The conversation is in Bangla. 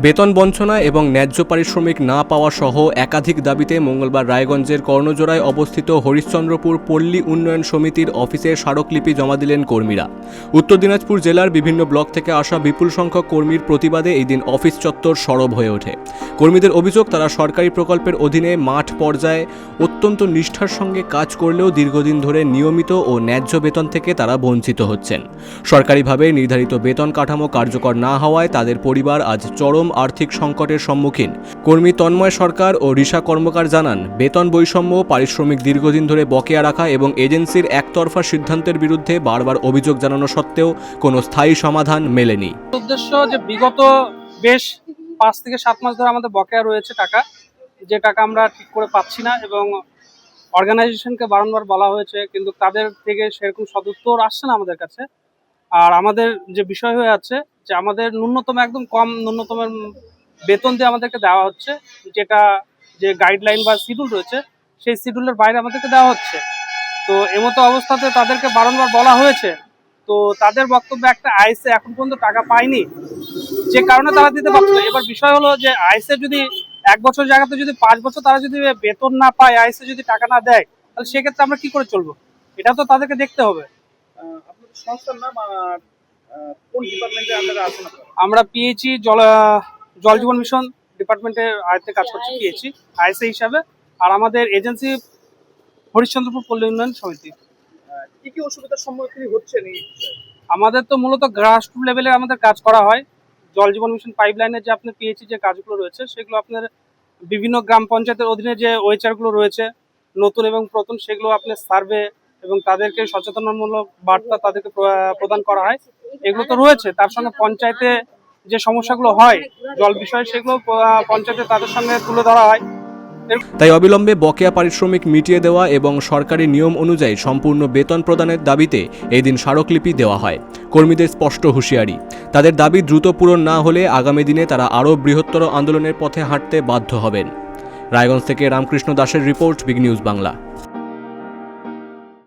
বেতন বঞ্চনা এবং ন্যায্য পারিশ্রমিক না পাওয়া সহ একাধিক দাবিতে মঙ্গলবার রায়গঞ্জের কর্ণজোড়ায় অবস্থিত হরিশ্চন্দ্রপুর পল্লী উন্নয়ন সমিতির অফিসে স্মারকলিপি জমা দিলেন কর্মীরা। উত্তর দিনাজপুর জেলার বিভিন্ন ব্লক থেকে আসা বিপুল সংখ্যক কর্মীর প্রতিবাদে এই দিন অফিস চত্বর সরব হয়ে ওঠে। কর্মীদের অভিযোগ, তারা সরকারি প্রকল্পের অধীনে মাঠ পর্যায়ে অত্যন্ত নিষ্ঠার সঙ্গে কাজ করলেও দীর্ঘদিন ধরে নিয়মিত ও ন্যায্য বেতন থেকে তারা বঞ্চিত হচ্ছেন। সরকারিভাবে নির্ধারিত বেতন কাঠামো কার্যকর না হওয়ায় তাদের পরিবার আজ চরম আর্থিক সংকটের সম্মুখীন। কর্মী তন্ময় সরকার ও ঋষা কর্মকার জানান, বেতন বৈষম্য, পারিশ্রমিক দীর্ঘদিন ধরে বকেয়া রাখা এবং এজেন্সির একতরফা সিদ্ধান্তের বিরুদ্ধে বারবার অভিযোগ জানানো সত্ত্বেও কোনো স্থায়ী সমাধান মেলেনি। উদ্দেশ্য যে বিগত বেশ 5 থেকে 7 মাস ধরে আমাদের বকেয়া রয়েছে টাকা, যে টাকা আমরা ঠিক করে পাচ্ছি না এবং অর্গানাইজেশনকে বারংবার বলা হয়েছে, কিন্তু তাদের থেকে সেরকম সদুত্তর আসছে না আমাদের কাছে। আর আমাদের যে বিষয় হয়ে আছে যে আমাদের ন্যূনতম একদম কম ন্যূনতমের বেতন দিয়ে আমাদেরকে দেওয়া হচ্ছে, যেটা যে গাইডলাইন বা শিডিউল রয়েছে সেই শিডিউলের বাইরে আমাদেরকে দেওয়া হচ্ছে। তো এমতো অবস্থাতে তাদেরকে বারংবার বলা হয়েছে, তো তাদের বক্তব্য একটা আইসে এখন পর্যন্ত টাকা পায়নি, যে কারণে তারা দিতে পারছে না। এবার বিষয় হলো যে আইসে যদি 1 বছর জায়গাতে যদি 5 বছর তারা যদি বেতন না পায়, আইসে যদি টাকা না দেয়, তাহলে সেক্ষেত্রে আমরা কি করে চলবো? এটা তো তাদেরকে দেখতে হবে। সংস্থার নাম কোন ডিপার্টমেন্টের আন্ডারে আছে? আমরা পিএইচই জল জীবন মিশন ডিপার্টমেন্টের আয়ত্তে কাজ করছি, পিএইচই আইএসএ হিসাবে। আর আমাদের এজেন্সি হরিশ্চন্দ্রপুর পল্লী উন্নয়ন সমিতি। কি কি অসুবিধার সম্মুখীন হচ্ছেন? আমাদের তো মূলত গ্রাসরুট লেভেলে আমাদের কাজ করা হয়। জল জীবন মিশন পাইপলাইনের যে আপনার পিএইচই যে কাজগুলো রয়েছে, সেগুলো আপনার বিভিন্ন গ্রাম পঞ্চায়েতের অধীনে যে ওয়েচারগুলো রয়েছে নতুন এবং পুরাতন, সেগুলো আপনার সার্ভে এবং তাদেরকে সচেতনমূলক বার্তা তাদেরকে প্রদান করা হয়। এগুলো তো রয়েছে, তার সঙ্গে পঞ্চায়েতে যে সমস্যাগুলো হয় জল বিষয়ে, সেগুলো পঞ্চায়েতে তাদের সঙ্গে তুলে ধরা হয়। তাই অবিলম্বে বকেয়া পারিশ্রমিক মিটিয়ে দেওয়া এবং সরকারি নিয়ম অনুযায়ী সম্পূর্ণ বেতন প্রদানের দাবিতে এই দিন স্মারকলিপি দেওয়া হয়। কর্মীদের স্পষ্ট হুঁশিয়ারি, তাদের দাবি দ্রুত পূরণ না হলে আগামী দিনে তারা আরও বৃহত্তর আন্দোলনের পথে হাঁটতে বাধ্য হবেন। রায়গঞ্জ থেকে রামকৃষ্ণ দাসের রিপোর্ট, বিগ নিউজ বাংলা।